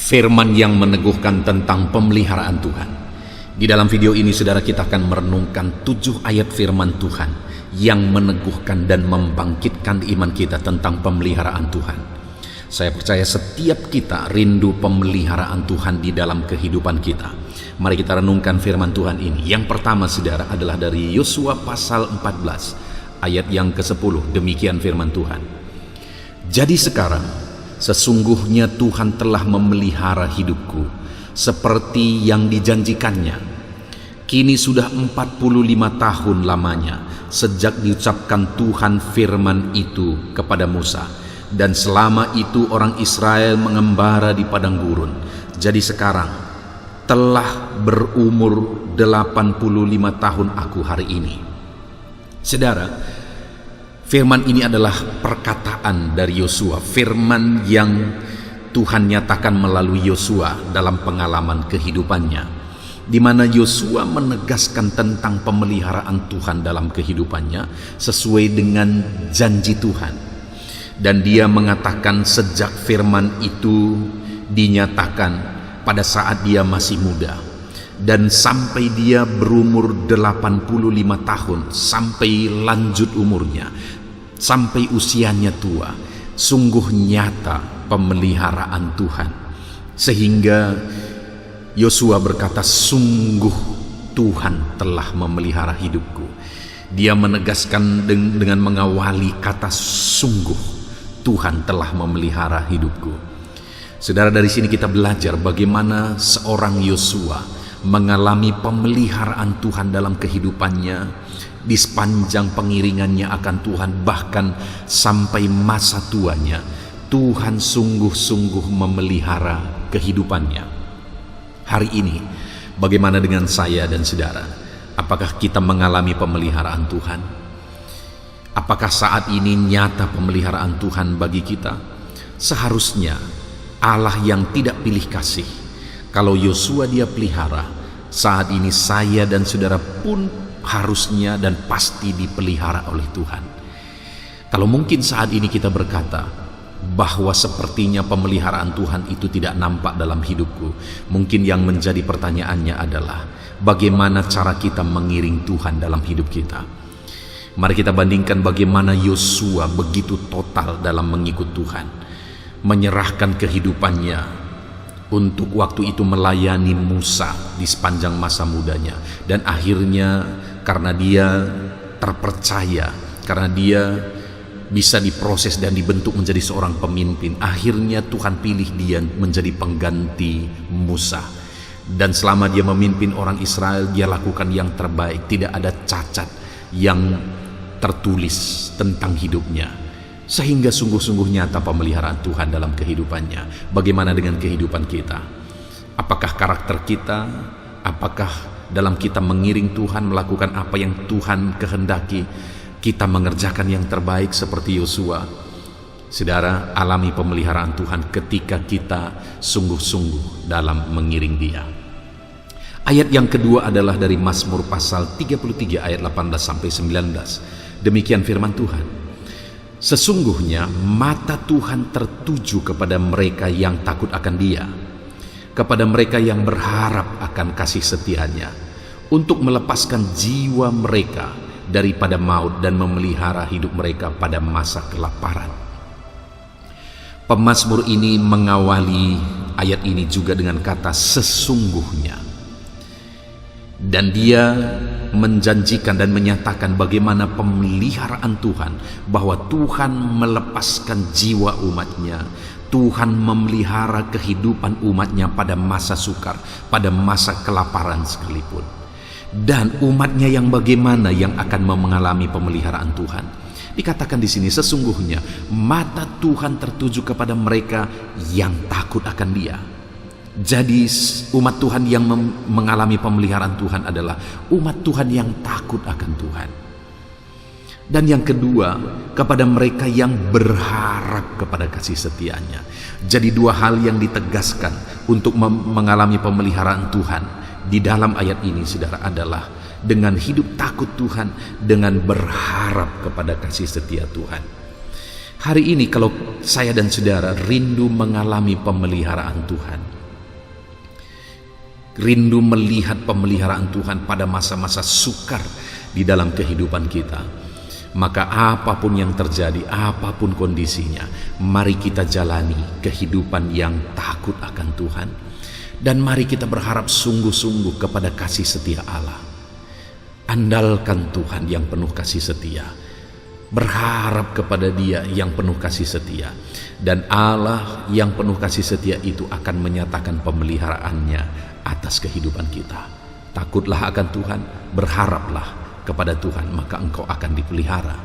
Firman yang meneguhkan tentang pemeliharaan Tuhan. Di dalam video ini saudara, kita akan merenungkan 7 ayat firman Tuhan yang meneguhkan dan membangkitkan iman kita tentang pemeliharaan Tuhan. Saya percaya setiap kita rindu pemeliharaan Tuhan di dalam kehidupan kita. Mari kita renungkan firman Tuhan ini. Yang pertama saudara adalah dari Yosua pasal 14 ayat yang ke-10. Demikian firman Tuhan. Jadi sekarang sesungguhnya Tuhan telah memelihara hidupku seperti yang dijanjikannya. Kini sudah 45 tahun lamanya sejak diucapkan Tuhan firman itu kepada Musa. Dan selama itu orang Israel mengembara di padang gurun. Jadi sekarang telah berumur 85 tahun aku hari ini. Saudara, firman ini adalah perkataan dari Yosua, firman yang Tuhan nyatakan melalui Yosua dalam pengalaman kehidupannya, di mana Yosua menegaskan tentang pemeliharaan Tuhan dalam kehidupannya sesuai dengan janji Tuhan. Dan dia mengatakan sejak firman itu dinyatakan pada saat dia masih muda, dan sampai dia berumur 85 tahun, sampai lanjut umurnya, sampai usianya tua, sungguh nyata pemeliharaan Tuhan. Sehingga Yosua berkata, sungguh Tuhan telah memelihara hidupku. Dia menegaskan dengan mengawali kata sungguh, Tuhan telah memelihara hidupku. Saudara, dari sini kita belajar bagaimana seorang Yosua mengalami pemeliharaan Tuhan dalam kehidupannya di sepanjang pengiringannya akan Tuhan, bahkan sampai masa tuanya. Tuhan sungguh-sungguh memelihara kehidupannya. Hari ini, bagaimana dengan saya dan saudara? Apakah kita mengalami pemeliharaan Tuhan? Apakah saat ini nyata pemeliharaan Tuhan bagi kita? Seharusnya Allah yang tidak pilih kasih, kalau Yosua dia pelihara, saat ini saya dan saudara pun harusnya dan pasti dipelihara oleh Tuhan. Kalau mungkin saat ini kita berkata bahwa sepertinya pemeliharaan Tuhan itu tidak nampak dalam hidupku, mungkin yang menjadi pertanyaannya adalah bagaimana cara kita mengiring Tuhan dalam hidup kita. Mari kita bandingkan bagaimana Yosua begitu total dalam mengikut Tuhan, menyerahkan kehidupannya untuk waktu itu melayani Musa di sepanjang masa mudanya. Dan akhirnya karena dia terpercaya, karena dia bisa diproses dan dibentuk menjadi seorang pemimpin, akhirnya Tuhan pilih dia menjadi pengganti Musa. Dan selama dia memimpin orang Israel, dia lakukan yang terbaik, tidak ada cacat yang tertulis tentang hidupnya. Sehingga sungguh-sungguh nyata pemeliharaan Tuhan dalam kehidupannya. Bagaimana dengan kehidupan kita? Apakah karakter kita, apakah dalam kita mengiring Tuhan, melakukan apa yang Tuhan kehendaki, kita mengerjakan yang terbaik seperti Yosua? Saudara, alami pemeliharaan Tuhan ketika kita sungguh-sungguh dalam mengiring Dia. Ayat yang kedua adalah dari Mazmur pasal 33 ayat 18-19. Demikian firman Tuhan. Sesungguhnya mata Tuhan tertuju kepada mereka yang takut akan Dia, kepada mereka yang berharap akan kasih setianya, untuk melepaskan jiwa mereka daripada maut dan memelihara hidup mereka pada masa kelaparan. Pemazmur ini mengawali ayat ini juga dengan kata sesungguhnya. Dan dia menjanjikan dan menyatakan bagaimana pemeliharaan Tuhan, bahwa Tuhan melepaskan jiwa umatnya, Tuhan memelihara kehidupan umatnya pada masa sukar, pada masa kelaparan sekalipun. Dan umatnya yang bagaimana yang akan mengalami pemeliharaan Tuhan? Dikatakan di sini sesungguhnya mata Tuhan tertuju kepada mereka yang takut akan Dia. Jadi umat Tuhan yang mengalami pemeliharaan Tuhan adalah umat Tuhan yang takut akan Tuhan. Dan yang kedua, kepada mereka yang berharap kepada kasih setianya. Jadi dua hal yang ditegaskan untuk mengalami pemeliharaan Tuhan di dalam ayat ini saudara adalah dengan hidup takut Tuhan, dengan berharap kepada kasih setia Tuhan. Hari ini kalau saya dan saudara rindu mengalami pemeliharaan Tuhan, rindu melihat pemeliharaan Tuhan pada masa-masa sukar di dalam kehidupan kita. Maka apapun yang terjadi, apapun kondisinya, mari kita jalani kehidupan yang takut akan Tuhan, dan mari kita berharap sungguh-sungguh kepada kasih setia Allah. Andalkan Tuhan yang penuh kasih setia, berharap kepada Dia yang penuh kasih setia, dan Allah yang penuh kasih setia itu akan menyatakan pemeliharaannya atas kehidupan kita. Takutlah akan Tuhan, berharaplah kepada Tuhan, maka engkau akan dipelihara.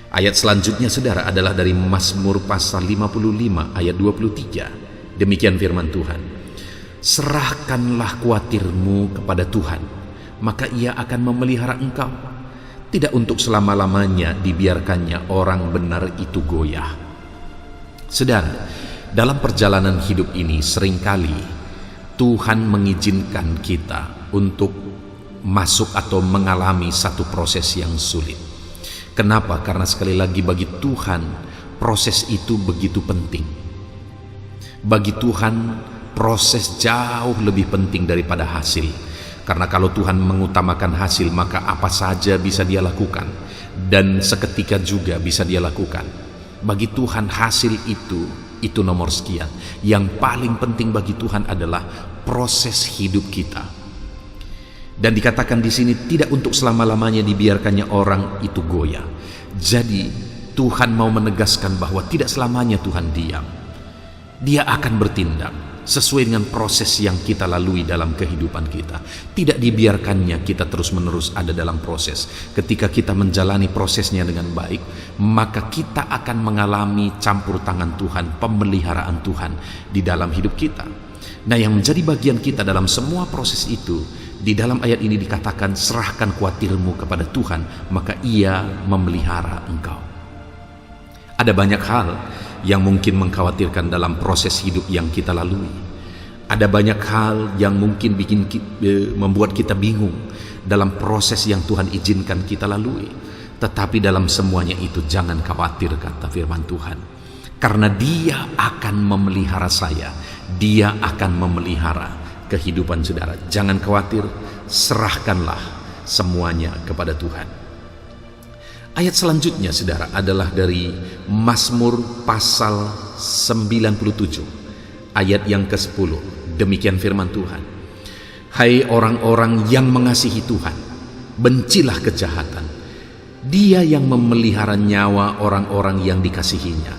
Ayat selanjutnya saudara adalah dari Mazmur pasal 55 ayat 23. Demikian firman Tuhan, serahkanlah khawatirmu kepada Tuhan, maka Ia akan memelihara engkau. Tidak untuk selama-lamanya dibiarkannya orang benar itu goyah. Saudara, dalam perjalanan hidup ini seringkali Tuhan mengizinkan kita untuk masuk atau mengalami satu proses yang sulit. Kenapa? Karena sekali lagi bagi Tuhan proses itu begitu penting. Bagi Tuhan proses jauh lebih penting daripada hasil. Karena kalau Tuhan mengutamakan hasil, maka apa saja bisa Dia lakukan, dan seketika juga bisa Dia lakukan. Bagi Tuhan hasil itu nomor sekian. Yang paling penting bagi Tuhan adalah proses hidup kita. Dan dikatakan di sini tidak untuk selama-lamanya dibiarkannya orang itu goyah. Jadi Tuhan mau menegaskan bahwa tidak selamanya Tuhan diam. Dia akan bertindak sesuai dengan proses yang kita lalui dalam kehidupan kita. Tidak dibiarkannya kita terus-menerus ada dalam proses. Ketika kita menjalani prosesnya dengan baik, maka kita akan mengalami campur tangan Tuhan, pemeliharaan Tuhan di dalam hidup kita. Nah, yang menjadi bagian kita dalam semua proses itu, di dalam ayat ini dikatakan, serahkan khawatirmu kepada Tuhan, maka Ia memelihara engkau. Ada banyak hal yang mungkin mengkhawatirkan dalam proses hidup yang kita lalui. Ada banyak hal yang mungkin membuat kita bingung dalam proses yang Tuhan izinkan kita lalui. Tetapi dalam semuanya itu jangan khawatir, kata firman Tuhan. Karena Dia akan memelihara saya, Dia akan memelihara kehidupan saudara. Jangan khawatir, serahkanlah semuanya kepada Tuhan. Ayat selanjutnya saudara adalah dari Mazmur pasal 97 ayat yang ke-10. Demikian firman Tuhan, hai orang-orang yang mengasihi Tuhan, bencilah kejahatan. Dia yang memelihara nyawa orang-orang yang dikasihinya,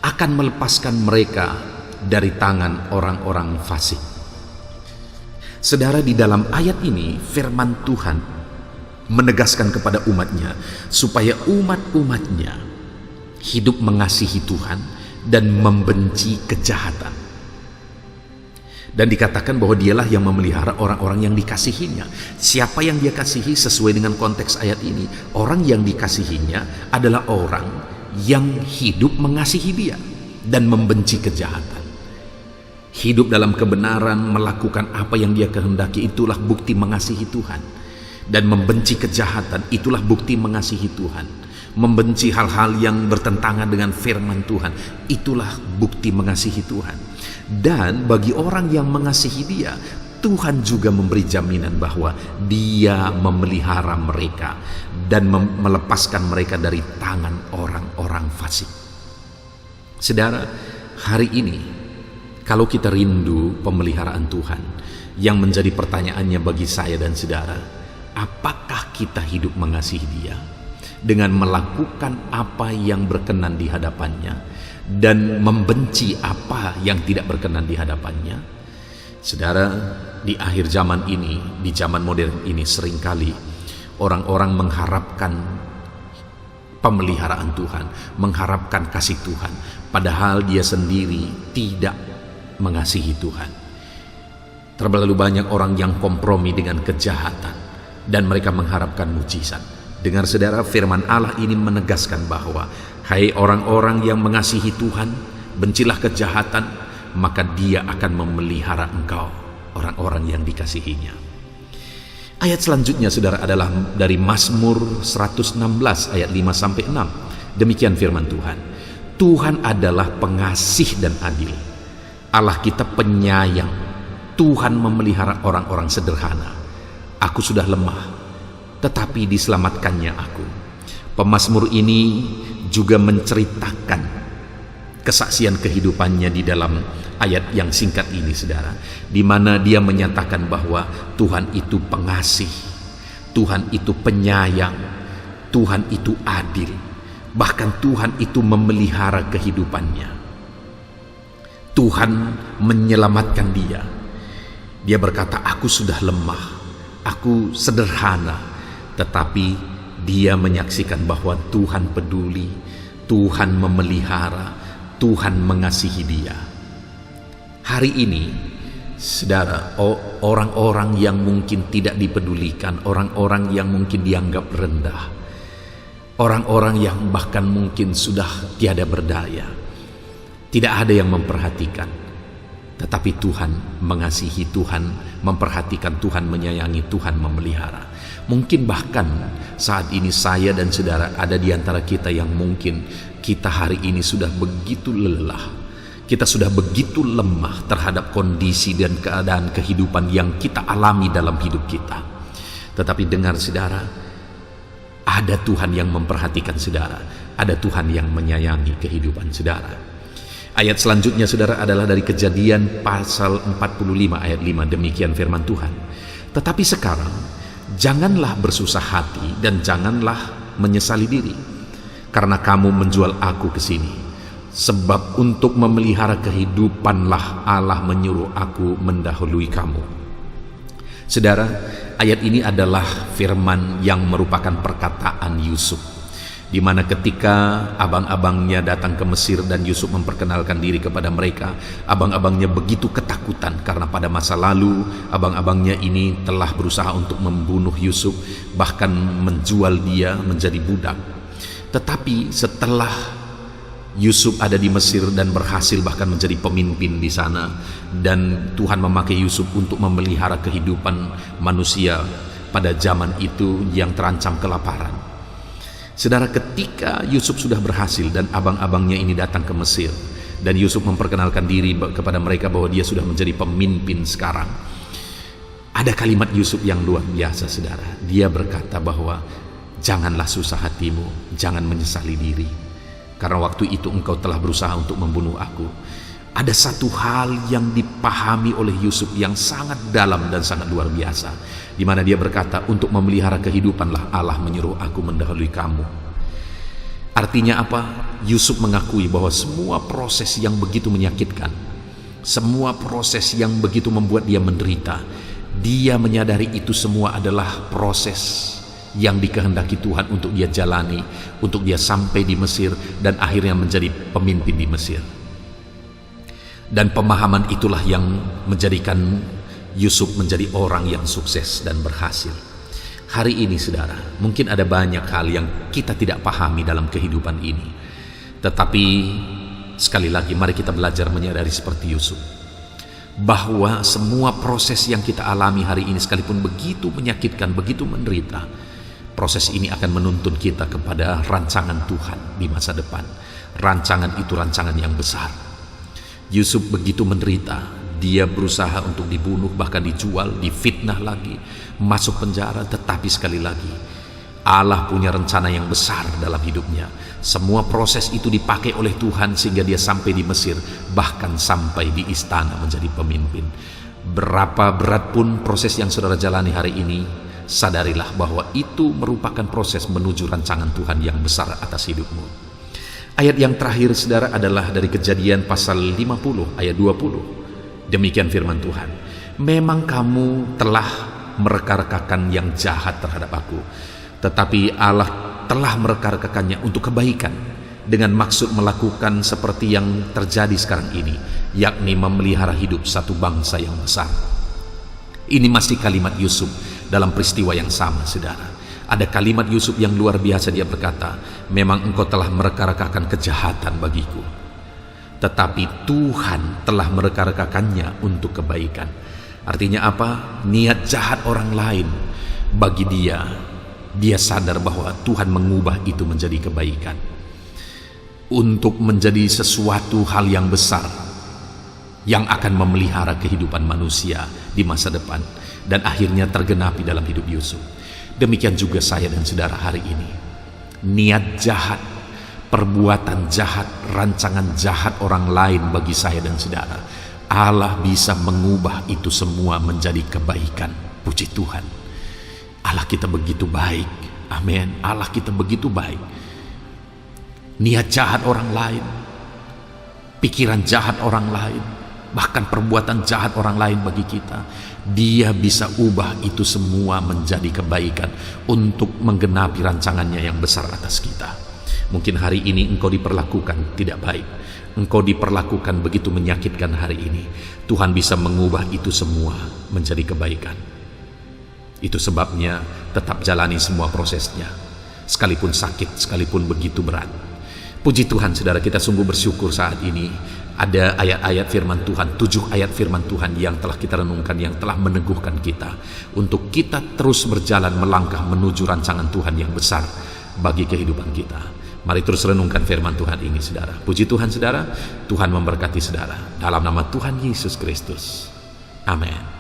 akan melepaskan mereka dari tangan orang-orang fasik. Saudara, di dalam ayat ini firman Tuhan menegaskan kepada umatnya supaya umat-umatnya hidup mengasihi Tuhan dan membenci kejahatan. Dan dikatakan bahwa Dialah yang memelihara orang-orang yang dikasihinya. Siapa yang Dia kasihi sesuai dengan konteks ayat ini? Orang yang dikasihinya adalah orang yang hidup mengasihi Dia dan membenci kejahatan. Hidup dalam kebenaran, melakukan apa yang Dia kehendaki, itulah bukti mengasihi Tuhan. Dan membenci kejahatan, itulah bukti mengasihi Tuhan. Membenci hal-hal yang bertentangan dengan firman Tuhan, itulah bukti mengasihi Tuhan. Dan bagi orang yang mengasihi Dia, Tuhan juga memberi jaminan bahwa Dia memelihara mereka dan melepaskan mereka dari tangan orang-orang fasik. Saudara, hari ini kalau kita rindu pemeliharaan Tuhan, yang menjadi pertanyaannya bagi saya dan saudara, apakah kita hidup mengasihi Dia dengan melakukan apa yang berkenan di hadapannya dan membenci apa yang tidak berkenan di hadapannya? Saudara, di akhir zaman ini, di zaman modern ini, seringkali orang-orang mengharapkan pemeliharaan Tuhan, mengharapkan kasih Tuhan, padahal dia sendiri tidak mengasihi Tuhan. Terlalu banyak orang yang kompromi dengan kejahatan dan mereka mengharapkan mujizat. Dengar saudara, firman Allah ini menegaskan bahwa hai orang-orang yang mengasihi Tuhan, bencilah kejahatan, maka Dia akan memelihara engkau, orang-orang yang dikasihinya. Ayat selanjutnya saudara adalah dari Mazmur 116 ayat 5-6. Demikian firman Tuhan, Tuhan adalah pengasih dan adil, Allah kita penyayang, Tuhan memelihara orang-orang sederhana. Aku sudah lemah, tetapi diselamatkannya aku. Pemazmur ini juga menceritakan kesaksian kehidupannya di dalam ayat yang singkat ini, saudara, di mana dia menyatakan bahwa Tuhan itu pengasih, Tuhan itu penyayang, Tuhan itu adil, bahkan Tuhan itu memelihara kehidupannya. Tuhan menyelamatkan dia. Dia berkata, aku sudah lemah, aku sederhana, tetapi dia menyaksikan bahwa Tuhan peduli, Tuhan memelihara, Tuhan mengasihi dia. Hari ini, saudara, orang-orang yang mungkin tidak dipedulikan, orang-orang yang mungkin dianggap rendah, orang-orang yang bahkan mungkin sudah tiada berdaya, tidak ada yang memperhatikan. Tetapi Tuhan mengasihi, Tuhan memperhatikan, Tuhan menyayangi, Tuhan memelihara. Mungkin bahkan saat ini saya dan saudara ada di antara kita yang mungkin kita hari ini sudah begitu lelah, kita sudah begitu lemah terhadap kondisi dan keadaan kehidupan yang kita alami dalam hidup kita. Tetapi dengar saudara, ada Tuhan yang memperhatikan saudara, ada Tuhan yang menyayangi kehidupan saudara. Ayat selanjutnya saudara adalah dari Kejadian pasal 45 ayat 5. Demikian firman Tuhan. Tetapi sekarang janganlah bersusah hati dan janganlah menyesali diri, karena kamu menjual aku ke sini. Sebab untuk memelihara kehidupanlah Allah menyuruh aku mendahului kamu. Saudara, ayat ini adalah firman yang merupakan perkataan Yusuf, di mana ketika abang-abangnya datang ke Mesir dan Yusuf memperkenalkan diri kepada mereka, abang-abangnya begitu ketakutan karena pada masa lalu abang-abangnya ini telah berusaha untuk membunuh Yusuf, bahkan menjual dia menjadi budak. Tetapi setelah Yusuf ada di Mesir dan berhasil bahkan menjadi pemimpin di sana, dan Tuhan memakai Yusuf untuk memelihara kehidupan manusia pada zaman itu yang terancam kelaparan. Saudara, ketika Yusuf sudah berhasil dan abang-abangnya ini datang ke Mesir dan Yusuf memperkenalkan diri kepada mereka bahwa dia sudah menjadi pemimpin sekarang, ada kalimat Yusuf yang luar biasa, saudara. Dia berkata bahwa janganlah susah hatimu, jangan menyesali diri, karena waktu itu engkau telah berusaha untuk membunuh aku. Ada satu hal yang dipahami oleh Yusuf yang sangat dalam dan sangat luar biasa, di mana dia berkata, untuk memelihara kehidupanlah Allah menyuruh aku mendahului kamu. Artinya apa? Yusuf mengakui bahwa semua proses yang begitu menyakitkan, semua proses yang begitu membuat dia menderita, dia menyadari itu semua adalah proses yang dikehendaki Tuhan untuk dia jalani, untuk dia sampai di Mesir dan akhirnya menjadi pemimpin di Mesir. Dan pemahaman itulah yang menjadikan Yusuf menjadi orang yang sukses dan berhasil. Hari ini saudara, mungkin ada banyak hal yang kita tidak pahami dalam kehidupan ini. Tetapi sekali lagi mari kita belajar menyadari seperti Yusuf, bahwa semua proses yang kita alami hari ini sekalipun begitu menyakitkan, begitu menderita, proses ini akan menuntun kita kepada rancangan Tuhan di masa depan. Rancangan itu rancangan yang besar. Yusuf begitu menderita, dia berusaha untuk dibunuh, bahkan dijual, difitnah lagi, masuk penjara. Tetapi sekali lagi, Allah punya rencana yang besar dalam hidupnya. Semua proses itu dipakai oleh Tuhan sehingga dia sampai di Mesir, bahkan sampai di istana menjadi pemimpin. Berapa berat pun proses yang saudara jalani hari ini, sadarilah bahwa itu merupakan proses menuju rancangan Tuhan yang besar atas hidupmu. Ayat yang terakhir saudara adalah dari Kejadian pasal 50 ayat 20. Demikian firman Tuhan. Memang kamu telah mereka-rekakan yang jahat terhadap aku, tetapi Allah telah mereka-rekakannya untuk kebaikan, dengan maksud melakukan seperti yang terjadi sekarang ini, yakni memelihara hidup satu bangsa yang besar. Ini masih kalimat Yusuf dalam peristiwa yang sama, saudara. Ada kalimat Yusuf yang luar biasa, dia berkata, memang engkau telah mereka-rekakan kejahatan bagiku, tetapi Tuhan telah mereka-rekakannya untuk kebaikan. Artinya apa? Niat jahat orang lain, bagi dia sadar bahwa Tuhan mengubah itu menjadi kebaikan, untuk menjadi sesuatu hal yang besar. yang akan memelihara kehidupan manusia di masa depan dan akhirnya tergenapi dalam hidup Yusuf. Demikian juga saya dan saudara hari ini. Niat jahat, perbuatan jahat, rancangan jahat orang lain bagi saya dan saudara, Allah bisa mengubah itu semua menjadi kebaikan. Puji Tuhan. Allah kita begitu baik. Amin. Allah kita begitu baik. Niat jahat orang lain, pikiran jahat orang lain, bahkan perbuatan jahat orang lain bagi kita, Dia bisa ubah itu semua menjadi kebaikan untuk menggenapi rancangannya yang besar atas kita. Mungkin hari ini engkau diperlakukan tidak baik, engkau diperlakukan begitu menyakitkan hari ini. Tuhan bisa mengubah itu semua menjadi kebaikan. Itu sebabnya tetap jalani semua prosesnya, sekalipun sakit, sekalipun begitu berat. Puji Tuhan, saudara, kita sungguh bersyukur saat ini ada ayat-ayat firman Tuhan, 7 ayat firman Tuhan yang telah kita renungkan, yang telah meneguhkan kita untuk kita terus berjalan melangkah menuju rancangan Tuhan yang besar bagi kehidupan kita. Mari terus renungkan firman Tuhan ini, saudara. Puji Tuhan, saudara. Tuhan memberkati saudara. Dalam nama Tuhan Yesus Kristus. Amin.